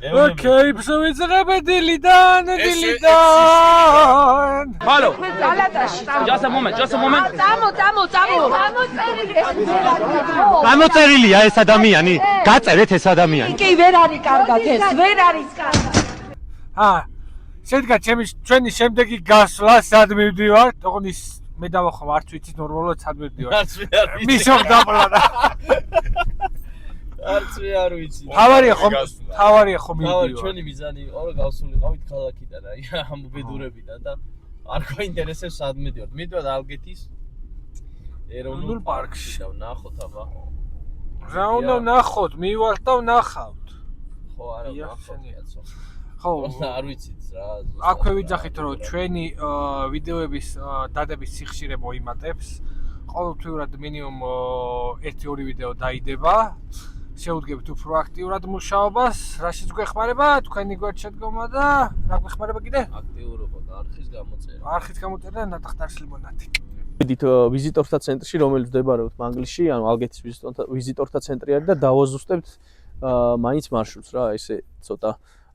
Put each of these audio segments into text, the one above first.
Okay, bsovitsaqebe dilidaan. Hello. Just a moment. გამოწერილია ეს ადამიანი, გაწერეთ ეს ადამიანი. კი ვერ არის კარგად ეს, ვერ არის კარგად. შედგა ჩვენი შემდეგი გასვლა სად მივდივართ? თქონის მე დავახო არც ვიცი ნორმალურად სად მივდივართ. მისო დაპლანა. არც მე არ ვიცი. თავარია ხომ მივდივართ. ჩვენი მიზანი იყო რომ გავსულიყავით ქალაქიდან, აი ამ ბედურებიდან და არ გვაინტერესებს სად მივდივართ. მივდივართ ალგეთის ეროვნულ პარკში და ვნახოთ აბა. რა უნდა ვნახოთ? მივართ და ვნახავთ. ხო, არა, ვნახოთ კაცო. ხო, არ ვიცით რა. აქვე ვიძახით რომ ჩვენი ვიდეოების დადების სიხშირე მოიმატებს. ყოველთვიურად მინიმუმ 1-2 ვიდეო დაიდება. შეუდგებთ უფრო აქტიურად მუშაობას. რაშიც გვეხმარება? თქვენი გვერდშედგომა და რა გვეხმარება კიდე? აქტიურობა და არხის გამოწერა. არხის გამოწერა ნატახტარს ლიმონადი. ვიდით ვიზიტორთა ცენტრში, რომელიც მდებარეობს მანგლისში, ანუ ალგეთის ვიზიტორთა ცენტრი არის და დავაზუსტებთ მაინც მარშრუტს რა, ესე ცოტა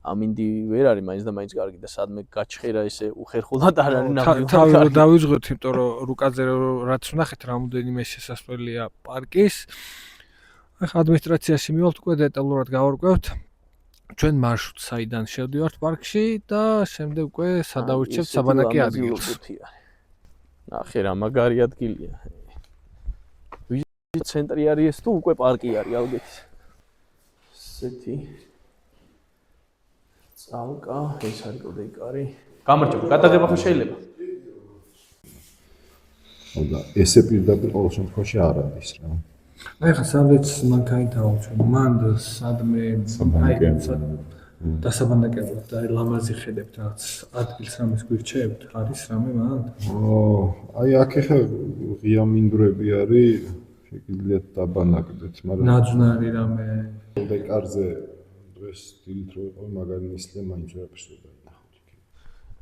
ამინდი ვერ არის მაინც და მაინც კარგი და სადმე გაჩხერა ესე უხერხულად არ არის ნამდვილად. თავი რომ დავიძღვეთ, იმიტომ რომ რუკაძე რაც ვნახეთ, რამოდენიმე შესასვლელია პარკის. ახლა ადმინისტრაციაში მივალთ უკვე დეტალურად გავარკვევთ ჩვენ მარშრუტს, საიდან შევდივართ პარკში და შემდეგ უკვე სადავირჩევთ საბანაკე ადგილს. ნახე რა მაგარი ადგილია. ვიზიტ ცენტრი არის ეს თუ უკვე პარკი არის ალგეთის? ესეთი წალკა, ეს არის კოდეკარი. გამარჯობა, გადაგება ხო შეიძლება? და ესე პირდაპირ ყოველ შემთხვევაში არ არის რა. ახლა სადაც მანქანით ავუჩვენ, მან სადმე დასაბანაკებლად და ლამაზი ხედებთ რაც ადგილს რამეს გვირჩევთ, არის რამე მან? აი აქ ახლა ღია მინდვრები არის, შეგიძლიათ დაბანაკდეთ, მაგრამ ნაძვნარი რამე კოდეკარზე დღეს დილით რო იყო მაგარი ნისლია მაინც ვერაფერს ვერ დაინახავთ იქ.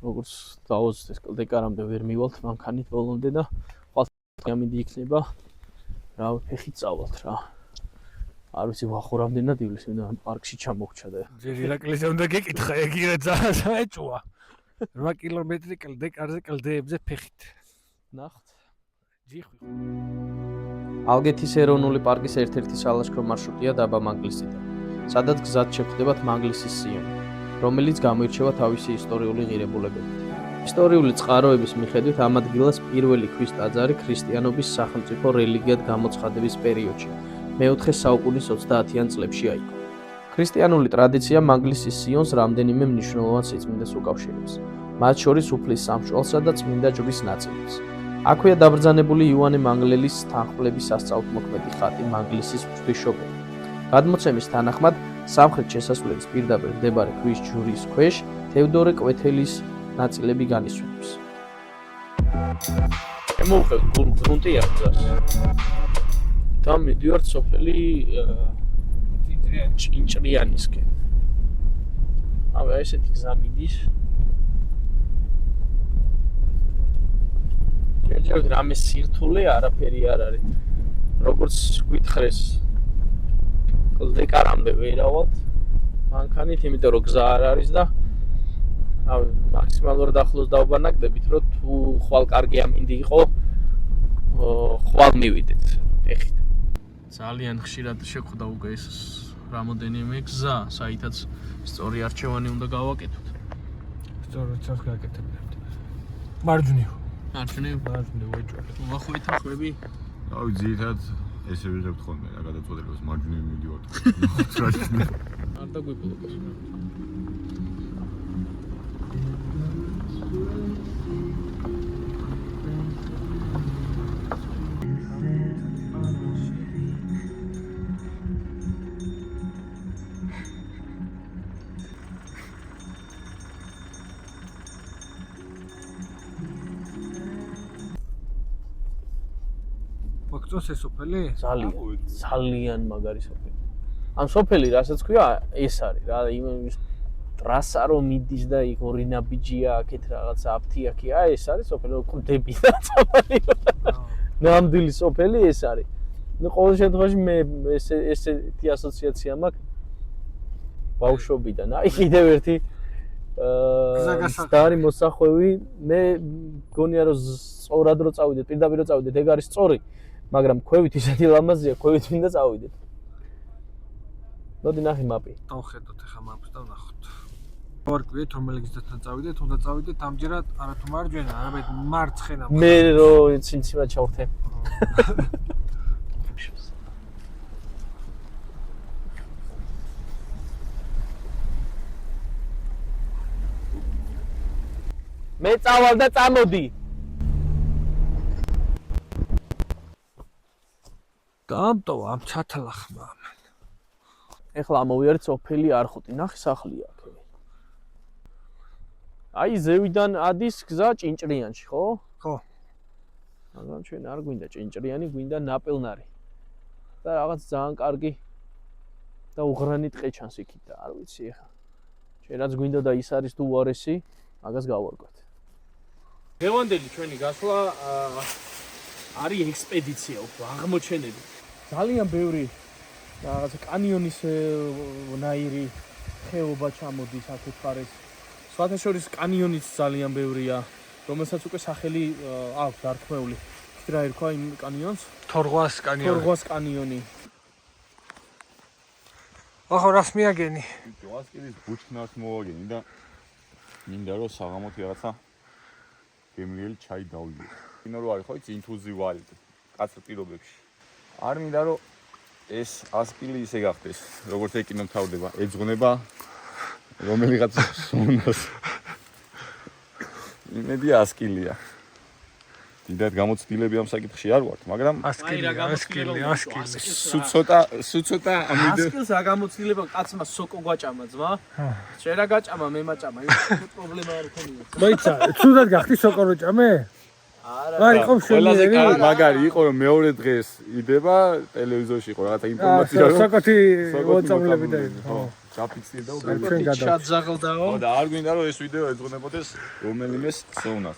როგორც დავაზუსტეს კოდეკარამდე ვერ მივალთ მანქანით ბოლომდე და ხვალ ამინდი იქნება. რა ფეხით წავალთ რა. არ ვიცი ვახურამდენად ივლის, მინდა პარკში ჩამოვრჩა და ირაკლისე უნდა გეკითხა, ეგ ძალიან ეჭვა. 8 კილომეტრი კლდეკარზე კლდეებზე ფეხით. ნახთ. ჯიხვი. ალგეთის ეროვნული პარკის ერთ-ერთი სალაშქრო მარშრუტია დაბა მანგლისიდან, სადაც გზად შეხვდებათ მანგლისის სიონი, რომელიც გამოირჩევა თავისი ისტორიული ღირებულებებით. ისტორიული წყაროების მიხედვით ამ ადგილას პირველი ქვის ტაძარი ქრისტიანობის სახელმწიფო რელიგიად გამოცხადების პერიოდში, მეოთხე საუკუნის 30-იან წლებში აიგო. ქრისტიანული ტრადიცია მანგლისის სიონს რამდენიმე მნიშვნელოვან სიწმინდეს უკავშირებს, მათ შორის უფლის სამშველსა და წმინდა ჯვრის ნაწილებს. აქვეა დაბრძანებული იოანე მანგლელის თანხმლების სასწაულთმოქმედი ხატი მანგლისის ღვთისმშობელი. გადმოცემის თანახმად, სამხრეთ შესასვლელის პირდაპირ მდებარე ქვის ჯვრის ქვეშ თევდორე კვეთელის ნაწილები განისვენებს. მოვხევთ გრუნტი აღძას. და მიდივართ სოფელი ჭინჭრიანისკენ. აბა ესეთი გზა მიდის. შეიძლება რამე სირთულე არაფერი არ არის. როგორც გვითხრეს კლდეკარამდე ვერავად მანქანით, იმიტომ რომ გზა არ არის და მაქსიმალურად ახლოს დავბანაკდებით, რომ თუ ხვალ კარგი ამინდი იყო, ხვალ მივიდეთ ეხით. ძალიან ხშირად შეხვდა უკვე ეს რამოდენიმე გზა, საითაც სწორი არჩევანი უნდა გავაკეთოთ. სწორად გაკეთებთ. მარჯვნივ. მარჯვნივ ვეჭველი. ვახვით ახვები. რავი, ძირითადად ესე ვიღებთ ხოლმე რა გადაწყვეტილებას, მარჯვნივ მივდივართ. არ დაგვიკლობას. მოგწონს ეს სოფელი? ძალიან მაგარი სოფელი. ამ სოფელი რასაც ქვია, ეს არის რა, იმ ტრასა რომ მიდის და იქ ორი ნაბიჯია, აქეთ რაღაცა აფთიაქია, ეს არის სოფელი, ყდები და წამალი. ნამდვილი სოფელი ეს არის. ну, ყოველ შემთხვევაში მე ესეთი ასოციაცია მაქვს. ბავშვობიდან. აი კიდევ ერთი სტარი მოსახვევი, მე მგონია რომ სწორად რო წავიდეთ, პირდაპირ რო წავიდეთ, ეგ არის სწორი, მაგრამ ქვევით ისეთი ლამაზია, ქვევით მინდა წავიდეთ. მოდი ნახე მაპი. დავხედოთ ახლა მაპს და ვნახოთ. ვარკვიეთ რომელი გზასთან წავიდეთ, უნდა წავიდეთ ამჯერად არათუ მარჯვენა, არამედ მარცხენა. მე რო ცინციმად ჩავხტე. მე წავალ და წამოდი. გამტოვა ამ ჩათალახმა. ეხლა ამოვიარეთ სოფელი არხუტი, ნახე სახლი აქ. აი ზევიდან ადის გზა ჭინჭრიანში, ხო? ხო. მაგრამ ჩვენ არ გვინდა ჭინჭრიანი, გვინდა ნაპელნარი. და რაღაც ძალიან კარგი და უღრანი ტყე ჩანს იქით და არ ვიცი ეხლა. ჩვენ რაც გვინდა და ის არის თუ უარესი, მაგას გავარკვევთ. დღევანდელი ჩვენი გასვლა არის ექსპედიცია უფრო აღმოჩენები. ძალიან ბევრი რაღაც კანიონის ნაირი ხეობა ჩამოდის აქეთ მხარეს. სხვათა შორის კანიონიც ძალიან ბევრია, რომელსაც უკვე სახელი აქვს დარქმეული. რა ერქვა იმ კანიონს? თორღვას კანიონი. თორღვას კანიონი. ახლა რას მიაგენი? ჯვასკილის ბუჩქნარს მოვაგენი და მინდა რომ საღამოთი რაღაცა გემრიელი ჩაი დავიო. მინდა რომ არის ხო იცი ინტუზივალი კაცრ პირობებში. არ მინდა რომ ეს ასკილი ისე გახდეს, როგორც ეკინო თავდება, ეძღვნება რომელიღაც სუნას. იმედი ასკილია. დიდად გამოცდილები ამ საკითხში არ ვართ, მაგრამ ასკილი. სულ ცოტა ამიდე ასკილს რა გამოცდილება კაცმა სოკო გვაჭამა ძმა? შენ რა გაჭამა, მე მაჭამა, ის პრობლემა არ ქონია. მოიცა, ცუდად გახდი სოკოროჭამე? არა. არ იყო ყველაზე მშვენიერი. კარგი მაგარი იყო რომ მეორე დღეს იდება ტელევიზორში იყო რაღაცა ინფორმაცია რომ საკოთი ვატსაპლები და ხო ჩაფიქსირდა ჩვენ გადავ. ჩაძაღლდაო. და არ გვინდა რომ ეს ვიდეო ეძღვნებოდეს რომელიმეს სოუნას.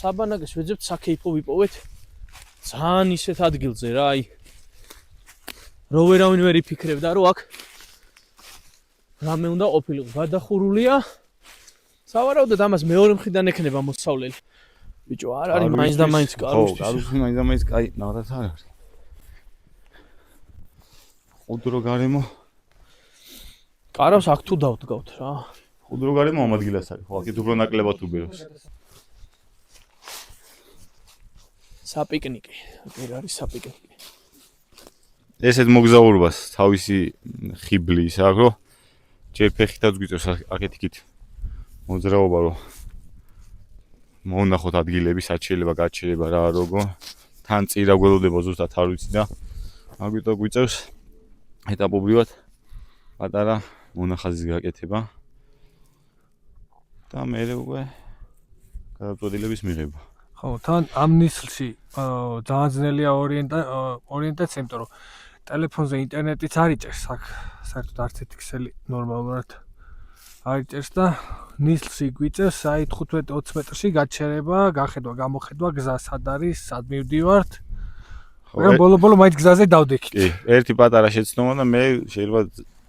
საბანაკეს ვეძებთ, საქეიფო ვიპოვეთ. ძალიან ისეთ ადგილზე რა, აი. რო ვერავინ ვერ იფიქრებდა, რომ აქ რამე უნდა ყოფილიყო. გადახურულია. სავარაუდოდ ამას მეორე მხრიდან ექნება მოსავლელი. ბიჭო, არ არის მაინც და მაინც კარუსთვის. ხო, კარუსთვის მაინც და მაინც კაი, ნახოთ არ არის. ხუდრო გარემო. კარავს აქ თუ დავდგავთ რა. ხუდრო გარემო ამ ადგილას არის. ხო, აქეთ უფრო ნაკლებად უბეროს. საპიკნიკი. აქ არის საპიკნიკი. ესეთ მოგზაურობას თავისი ხიბლი ის აქვს, რომ ჯერ ფეხითაც გვიწევს აქეთ-იქით მოძრაობა, რომ მოვნახოთ ადგილები, სად შეიძლება გაჩერება რა როგორ, თან წირა გველოდება ზუსტად არ ვიცი და აგვიტო გვიწევს ეტაპობრივად პატარა მონახაზის გაკეთება და მერე უკვე გადაწყვეტილების მიღება. ხო, თან ამ ნისლში ძალიან ძნელია ორიენტაცია, იმიტომ რომ ტელეფონზე ინტერნეტიც არ იჭერს აქ, საერთოდ არც ერთი ქსელი ნორმალურად არ იჭერს და ნისლში გვიწევს აი 15-20 მეტრში გაჩერება, გახედვა, გამოხედვა, გზა სად არის, სად მივდივართ. მაგრამ ბოლო-ბოლო მაინც გზაზე დავდექით. კი, ერთი პატარა შეცდომა და მე შეიძლება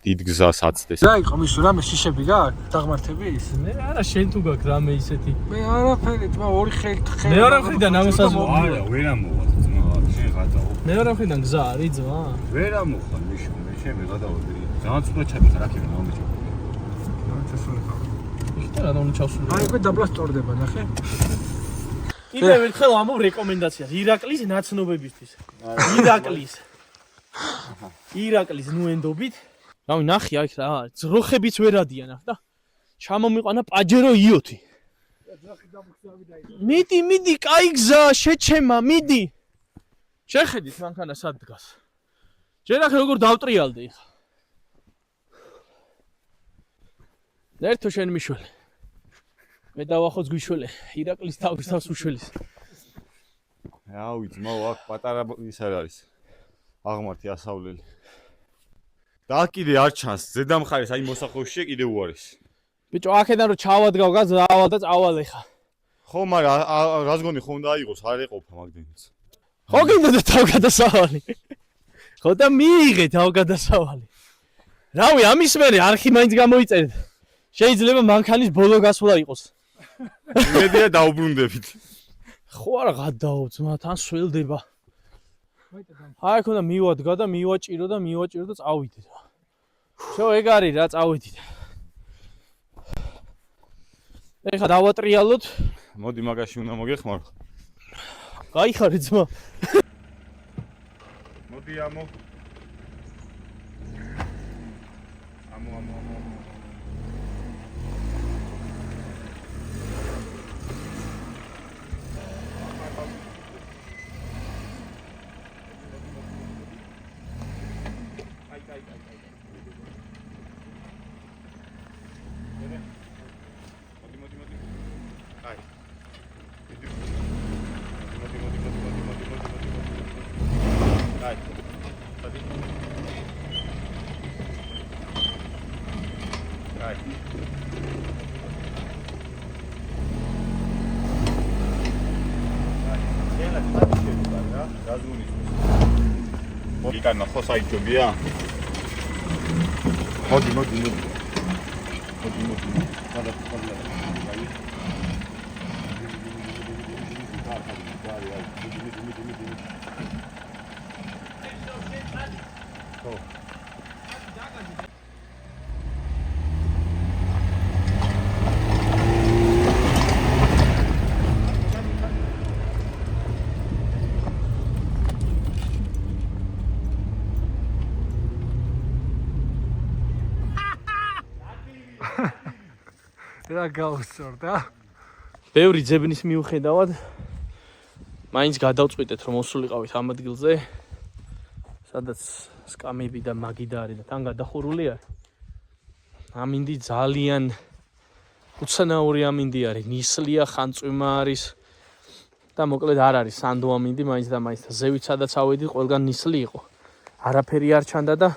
დიდ გზას აცდეს. რა იყო მის რამე შიშები გაქვს დაღმართების? მე არა შენ თუ გაქვს რამე ისეთი. მე არაფერი, თმა ორი ხელი. მეორე მხრიდან ამასაზრდო. არა, ვერ ამოვალ ძმა, შენ გადაო. მეორე მხრიდან გზა არის ძმა? ვერ ამოხარ მიშო, მე შენ გადავოდი. ძალიან ცუდა ჩადის რა ქება მომეჩო. იხტა რა უნდა ჩავსულო. აი უკვე დაბლასტორდება, ნახე. კიდევ ერთხელ ამობ რეკომენდაციას ირაკლის ნაცნობებისთვის. ირაკლის ნუ ენდობით. რავი ნახე აი რა ძროხებიც ვერ ადიან ახ და ჩამომიყვანა პაჯერო იოთი. მიდი, კაი გზა, შეჩემა, მიდი. შეხედით მანქანა სად დგას. ჯერ ახლა როგორ დავტრიალდე ხა. ერთო შენ მიშველე. მე დავახოც გვიშველე, ირაკლის თავის თავს უშველის. რავი ძმა, აქ პატარა ის არის. აღმართი ასავლელი. და კიდე არ ჩანს, ზედა მხარეს აი მოსახლეობაშია კიდე უარის. ბიჭო, აქედან რომ ჩავადგავ გაზ ავალ და წავალ ხა. ხო, მაგრამ რას გონი ხო უნდა აიღოს, არ ეყოფა მაგდენიც. ხო გინდა და თავგადასავალი. ხო და მიიღე თავგადასავალი. რავი, ამის მერე არხი მაინც გამოიწერეთ. შეიძლება მანქანის ბოლო გასვლა იყოს. იმედია დაუბრუნდებით. ხო არა გადაო ძმა, თან სველდება. აი ქონდა მივადგა და მივაჭირო და წავიდე. შო ეგ არის რა წავიდით. ეხა დავატრიალოთ. მოდი მაგაში უნდა მოგეხმარო. გაიხარე ძმა. მოდი ამო. Ikana ხო საიჯობია? მოდი. რა გავსწორდა? ბევრი ძებნის მიუხედავად მაინც გადავწყვიტეთ რომ მოსულიყავით ამ ადგილზე, სადაც სკამები და მაგიდა არის და თან გადახურული არის. ამინდი ძალიან უცნაური ამინდი არის, ნისლია, ხანწვიმა არის და მოკლედ არ არის სანდო ამინდი მაინც და მაინც და ზევით სადაც ავედი ყველგან ნისლი იყო. არაფერი არ ჩანდა და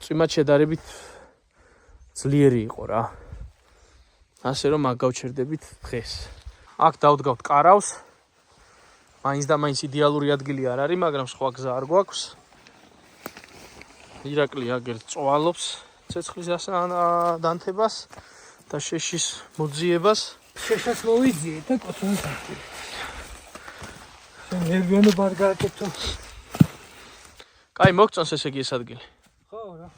წვიმად შედარებით ძლიერი იყო რა. ასე რომ აქ გავჩერდებით დღეს. აქ დავდგავთ კარავს. მაინც და მაინც იდეალური ადგილი არ არის, მაგრამ სხვა გზა არ გვაქვს. ირაკლი აგერ წვალობს ცეცხლის დანთებას და შეშის მოძიებას. შეშას მოვიძიე და კოთონს ახდები. შენ ნერვიანობა არ გააკეთო. კაი, მოგწონს ესე იგი ეს ადგილი? ხო რა.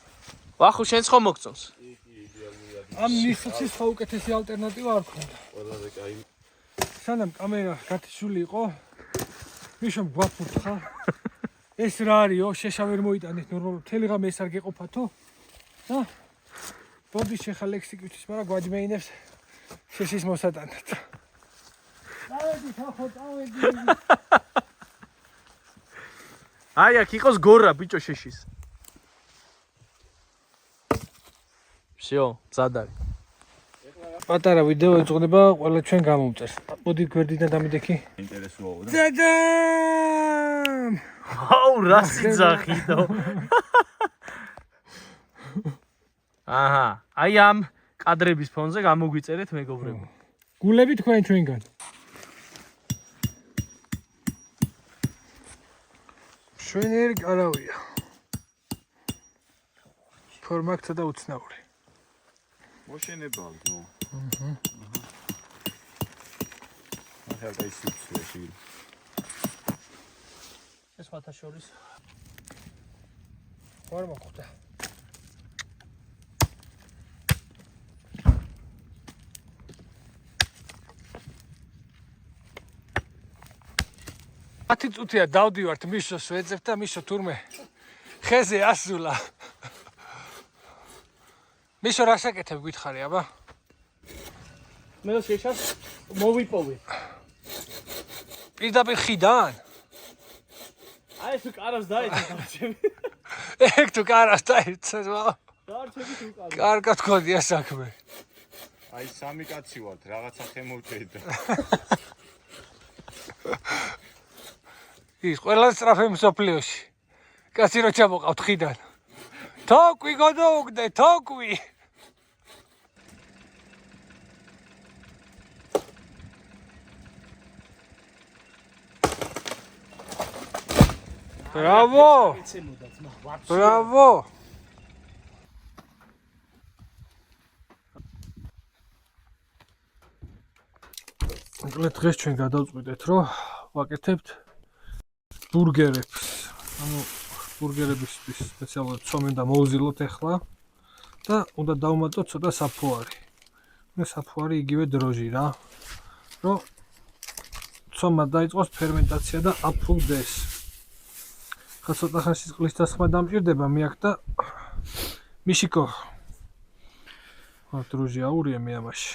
ვახუ შენც ხო მოგწონს? ამ ნისლს ხო უკეთესი ალტერნატივა არ ქონდა. ყველაზე კაი. სანამ კამერა გათიშული იყო, მიშომ გვაფურთხა. ეს რა არისო, შეშა ვერ მოიტანეთ ნორმალურად. მთელი ღამე ეს არ გეყოფათო? და ბოდი შეხა ლექსიკისთვის, მაგრამ გვაჯმეინებს შეშის მოსატანად. დავედი ხახო, დავედი. აი აქ იყოს გორა ბიჭო შეშის. всё, მზად არის. პატარა ვიდეო ეძღვნება ყველა ჩვენ გამომწერს. მოდი გვერდიდან დამიდექი. ინტერესოა და ძადამ! აუ რა სიძახიდო. აჰა, აი ამ კადრების ფონზე გამოგვიწერეთ მეგობრებო. გულები თქვენ ჩვენგან. მშვენიერი კარავია. ფორმა აქვს და უცნაური. მოშენებავ, ნუ. ახლა ისიც ეს ფათაშორის ხوار მოხვდა. ათი წუთია დავდივართ მიშოს ვეძებ და მიშო თურმე ხეზე ასულა. მიშო რა შეკეთებ გითხარი აბა? მე და შეშას მოვიპოვე. პირდაპირ ხიდან? აი ეს კარას დაეცა ჩემი. ეგ თუ კარას დაიცა, დაარჩები თუ კარას. კარგად გქონია საქმე. აი სამი კაცი ვართ, რაღაცა ხემოვჭედა. ის ყველა სწრაფი მსოფლიოში. კაცი რო ჩამოყავთ ხიდან. თოკვი გადაუგდე, თოკვი. Bravo! Bravo! მოკლედ დღეს ჩვენ გადავწყვიტეთ, რომ ვაკეთებთ ბურგერებს. ანუ ბურგერებისთვის სპეციალურად ცომენ და მოვზილოთ ახლა და უნდა დავუმატოთ ცოტა საფუარი. მე საფუარი იგივე დროჟი რა. რომ ცომა დაიწყოს ფერმენტაცია და აფუდეს. ხა ცოტა ხანში წყლის დასხმა დამჭირდება მე აქ და მიშიკო. ა დროჟი აურია მე ამაში.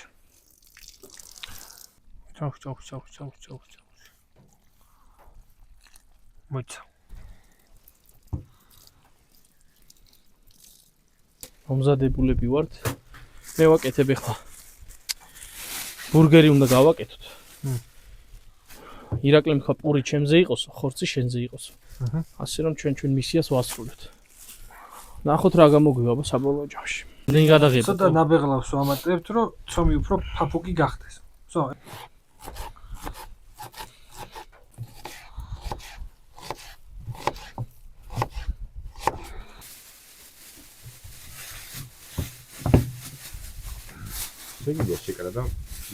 ჩაუ. მოიცა. მომზადებულები ვართ. მე ვაკეთებ ახლა. ბურგერი უნდა გავაკეთოთ. ირაკლი თქვა პური ჩემზე იყოსო, ხორცი შენზე იყოსო. ასე რომ ჩვენ მისიას ვასრულებთ. ნახოთ რა გამოგვივა საბოლოო ჯამში. ნი გადაღებთ. ცოტა ნაბეღლავს ვამატებთ, რომ ცომი უფრო ფაფუკი გახდეს. ვსო. შეგიძლია შეკრა და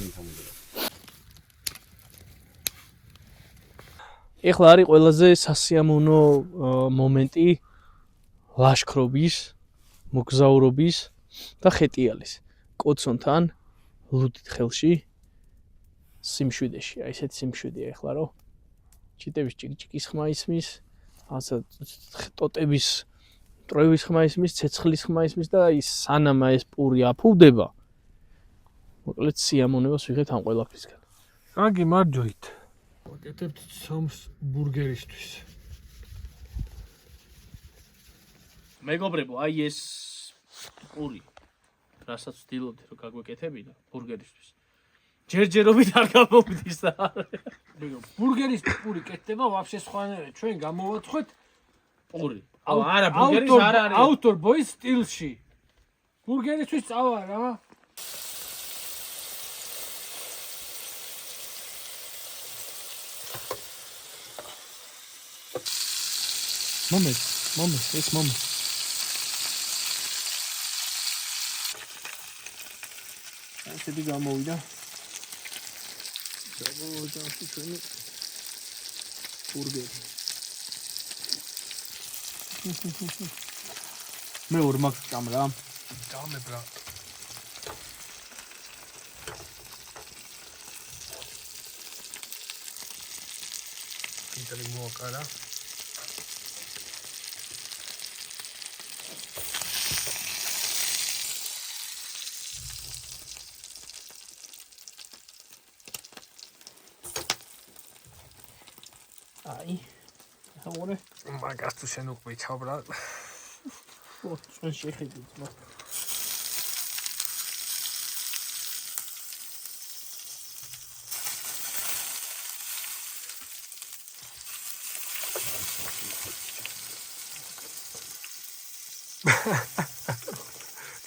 იმთამოდა. ეხლა არის ყველაზე სასიამოვნო მომენტი ლაშქრობის, მოგზაურობის და ხეტიალის. კოცონთან ლუდით ხელში სიმშვიდეში. აი ესეთი სიმშვიდეა ეხლა რომ ჩიტების ჭიკჭიკის ხმა ისმის, ასე ტოტების მტრევის ხმა ისმის, ცეცხლის ხმა ისმის და ის სანამ ეს პური აფუვდება. მოკლედ სიამოვნებას ვიღეთ ამ ყველაფრისგან. კარგი, მარჯვით. ვაკეთებთ ცომს ბურგერისთვის. მეგობრებო, აი ეს პური, რასაც ვცდილობთ რომ გაგვეკეთებინა ბურგერისთვის. ჯერჯერობით არ გამოვდის და ბურგერის პური კეთდება ვაფშე სხვანაირად. ჩვენ გამოვაცხოთ პური. არა, ბურგერის არ არის. ავტორ ბოის სტილში. ბურგერისთვის წავა რა. მომეს, ეს მომე. ასეთი გამოვიდა. საბოლოო ჯამში ჩვენი ბურგერი. მე ორ მაქვს კამერა. დამებრა. კიდევ მოაკარა. აი. ახლა მაგას თუ შენ უკვე ჩაბრა. ჩვენ შეხედით მაგ.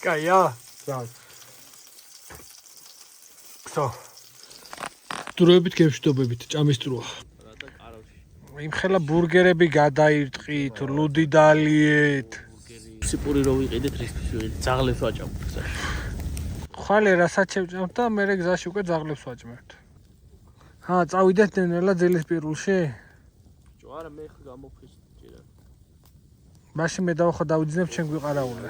კაია. So. დროებით გემშვიდობებით, ჭამის დროა. იმხელა ბურგერები გადაირტყით, ლუდი დაალიეთ. სიპსიპური რო ვიყიდეთ, რისთვის ვიყიდეთ? ძაღლებს ვაჭამთ გზაში. ხვალე რასაც შევჭამთ და მე გზაში უკვე ძაღლებს ვაჭმევთ. წავიდეთ ნელა ძილის პირულში? ბიჭო, არა მე ხა გამოფხიზდი ჯერა. მაშინ მე დავხო დავიძინებ ჩემ გვიყარაულე.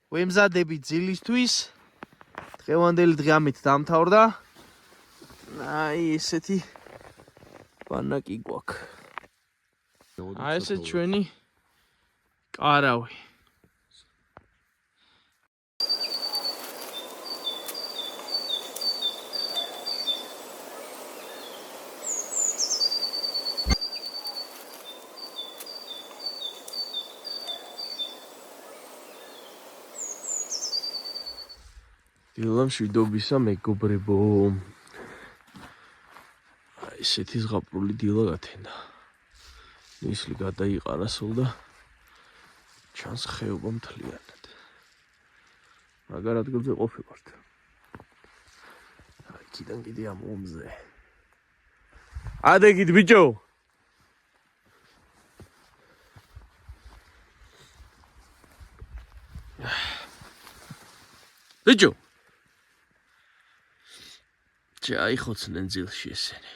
ვემზადები ძილისთვის. დღევანდელი დღეამით დამთავრდა. აი ესეთი ბანაკი გვაქვს. აი ესე ჩვენი კარავი. დილა მშვიდობისა მეგობრებო. აი ესეთი ზღაპრული დილა გათენდა. ნისლი გადაიყარა სულ და ჩანს ხეობა მთლიანად. მაგარ ადგილზე ყოფილვართ. აი კიდან კიდე ამ ომზე. ადეგით ბიჭო. ბიჭო. ჩაიხოცნენ ძილში ესენი.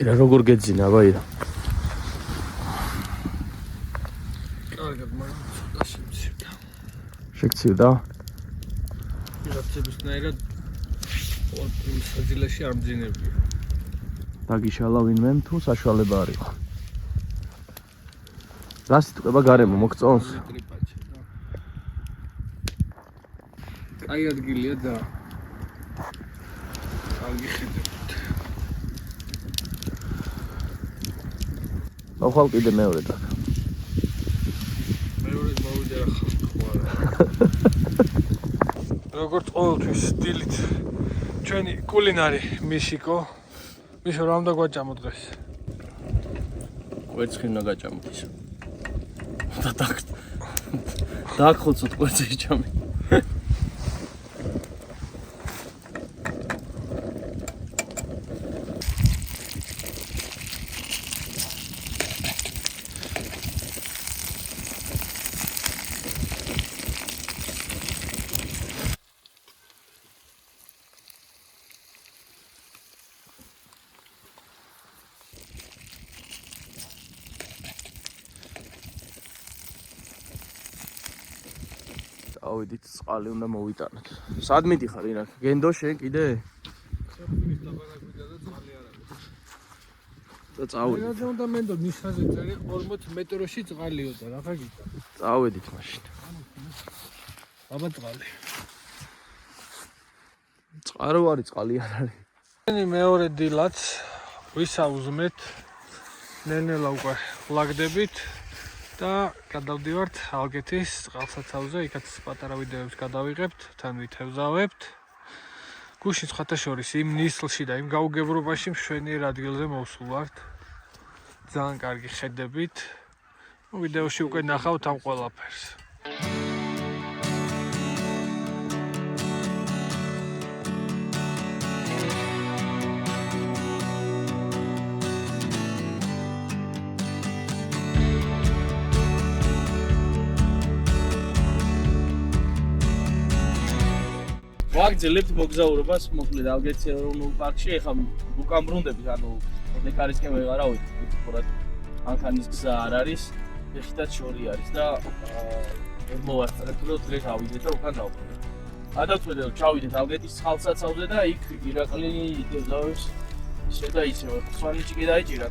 ირა როგორ გეძინა ბაირა? კარგად, მაგრამ ცოტა შემცირდა. შეგცირდა? ვიღაცებისნაირად საძილეში არ მძინებია. დაგიშალა ვინმემ თუ საშუალება არ იყო. რა სიტყვა გარემო მოგწონს? კაი ადგილია და კარგი ხედავთ. ახალ კიდე მეორე და. მეორე მოვიდა ახლა. როგორც ყოველთვის დილით ჩვენი კულინარი მიშიკო. მიშო რა უნდა გვაჭამო დღეს? კვერცხი უნდა გაჭამოთ ისე. და დაგხოცოთ კვერცხი ჯამი. ავიდით წყალი უნდა მოვიტანოთ. სად მიდიხარ ირაკ? გენდო შენ კიდე? საფურის დაბარაგვიდა და წყალი არ არის. და წავიდით. რა უნდა მენდო მისაზე წერი 40 მეტროში წყალიოდა რა ხაგიტა. წავედით მაშინ. აბა წყალი. წყარო არის, წყალი არ არის. ჩვენი მეორე დილაც ვისაუზმეთ. ნელ-ნელა უკვე ვლაგდებით. და გადავდივართ ალგეთის წყალსაცავზე, იქაც პატარა ვიდეოებს გადავიღებთ, თან ვითევზავებთ. გუშინ სხვათა შორის იმ ნისლში და იმ გაუგებრობაში მშვენიერ ადგილზე მოვსულვართ. ძალიან კარგი ხედებით. ვიდეოში უკვე ნახავთ ამ ყველაფერს. ვაგრძელებთ მოგზაურობას მოკლედ ალგეთის ეროვნულ პარკში. ეხლა უკან ბრუნდებით, ანუ ნეკარისკენ ვეღარავით, უბრალოდ ანკანის გზა არ არის, ეხითაც შორი არის და მოვასწრებთ, რომ დღეს ავიდეთ და უკან დავბრუნდეთ. გადავწყვეტე რომ ჩავიდეთ ალგეთის წყალსაცავზე და იქ ირაკლი იტევზავებს ისე და ისე. სვანიჭი კი დაიჭირა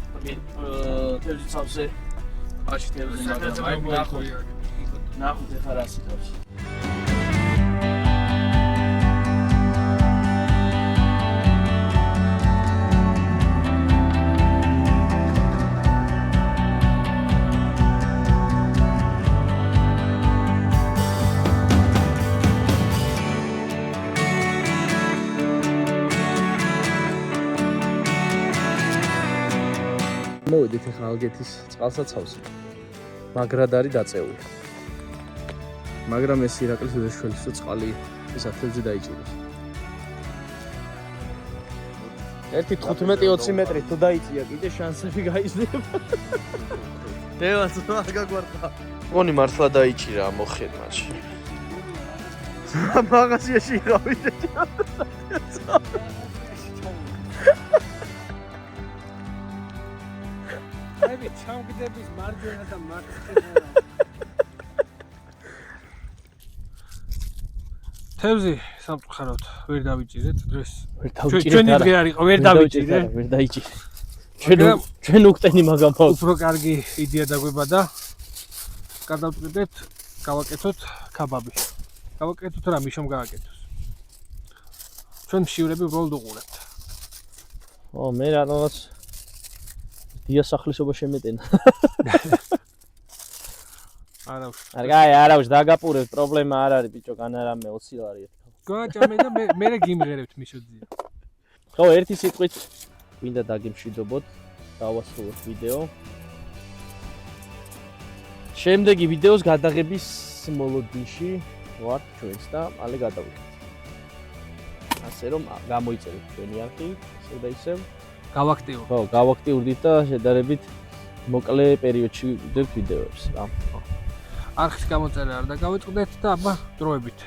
თევზის სავსე აში თევზი, მაგრამ აი ნახოთ ეხლა რა სიტუაცია. მოვიდეთ ახლა ალგეთის წყალსაცავზე. მაგრად არის დაწეული. მაგრამ ეს ირაკლის უდეშველის წყალი ეს ათევზი დაიჭირეს. ერთი 15-20 მეტრი თუ დაიწია კიდე შანსები გაიზრდება. დევას მაგაგვარდა. მგონი მართლა დაიჭირა მოხედმაში. მაღაზიაში იყავით. აი ჩამგდების მარჯვენა და მარცხენა. თევზი სამწუხაროდ ვერ დავიჭირეთ დღეს. ჩვენი დღე არ იყო, ვერ დავიჭირე. ვერ დაიჭირე. ჩვენ უკტენი მაგამ ფავს. უფრო კარგი იდეა დაგვებადა. გადავწყვიტეთ, გავაკეთოთ ქაბაბი. გავაკეთოთ რა მიშომ გააკეთოს. ჩვენ მშივრები უბრალოდ უყურებთ. ო, მე რაღაც დიასახლისობა შემეტენა. არა, დაგაპურებ, პრობლემა არ არის, ბიჭო, განარამე 20 ლარი ეთქვა. გააჭამე და მე გიმღერებთ მიშოძია. ხო, ერთი სიტყვით მინდა დაგემშვიდობოთ, დავასრულოთ ვიდეო. შემდეგი ვიდეოს გადაღების მოლოდინში ვართ ჩვენს და მალე გადავიდეთ. ასე რომ გამოიწერეთ ჩვენი არხი, ისე და ისე. გავაქტიურდით. ხო, გავაქტიურდით და შედარებით მოკლე პერიოდში ვიდეოებს რა. არხის გამოწერა არ დაგავიწყდეთ და აბა დროებით.